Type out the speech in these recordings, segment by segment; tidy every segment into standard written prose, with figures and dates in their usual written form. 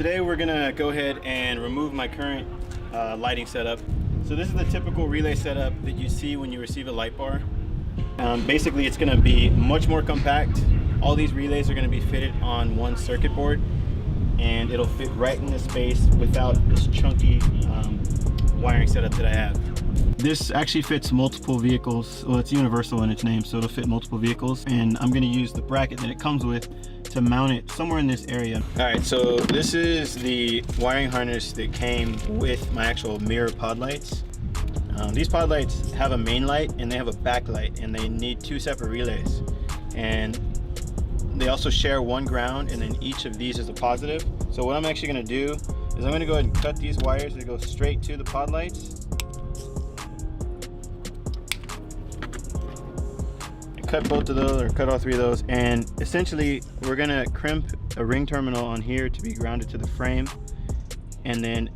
Today we're gonna go ahead and remove my current lighting setup. So this is the typical relay setup that you see when you receive a light bar. Basically it's gonna be much more compact. All these relays are gonna be fitted on one circuit board, and it'll fit right in this space without this chunky wiring setup that I have. This actually fits multiple vehicles. Well, it's universal in its name, so it'll fit multiple vehicles, and I'm gonna use the bracket that it comes with to mount it somewhere in this area. All right, so this is the wiring harness that came with my actual mirror pod lights. These pod lights have a main light and they have a back light, and they need two separate relays. And they also share one ground, and then each of these is a positive. So what I'm actually gonna do is I'm gonna go ahead and cut these wires that go straight to the pod lights. Cut both of those, or cut all three of those, and essentially we're gonna crimp a ring terminal on here to be grounded to the frame, and then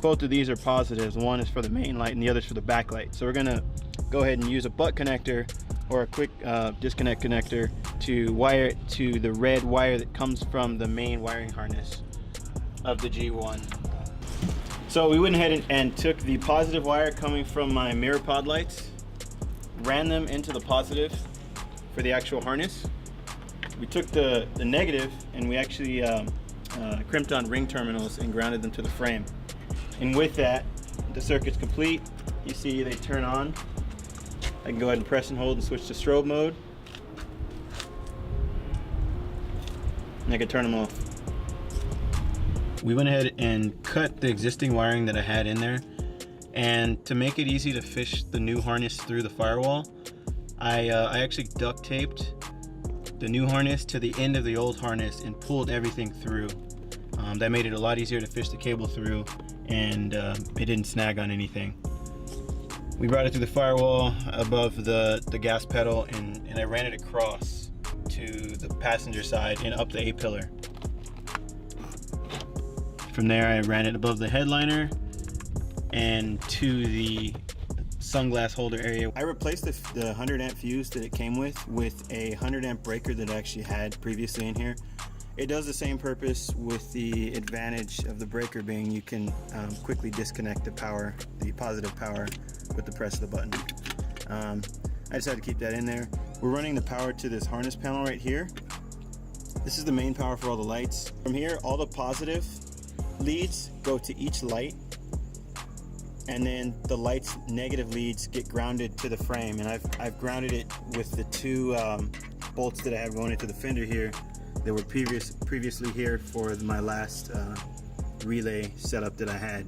both of these are positives. One is for the main light and the other is for the back light. So we're gonna go ahead and use a butt connector or a quick disconnect connector to wire it to the red wire that comes from the main wiring harness of the G1. So we went ahead and took the positive wire coming from my mirror pod lights, ran them into the positive for the actual harness. We took the negative and we actually crimped on ring terminals and grounded them to the frame. And with that, the circuit's complete. You see they turn on. I can go ahead and press and hold and switch to strobe mode. And I can turn them off. We went ahead and cut the existing wiring that I had in there. And to make it easy to fish the new harness through the firewall, I actually duct taped the new harness to the end of the old harness and pulled everything through. That made it a lot easier to fish the cable through, and it didn't snag on anything. We brought it through the firewall above the gas pedal, and I ran it across to the passenger side and up the A-pillar. From there I ran it above the headliner and to the sunglass holder area. I replaced the 100 amp fuse that it came with a 100 amp breaker that I actually had previously in here. It does the same purpose, with the advantage of the breaker being you can quickly disconnect the power, the positive power, with the press of the button. I just had to keep that in there. We're running the power to this harness panel right here. This is the main power for all the lights. From here, all the positive leads go to each light, and then the light's negative leads get grounded to the frame. And I've grounded it with the two bolts that I have going into the fender here that were previously here for my last relay setup that I had.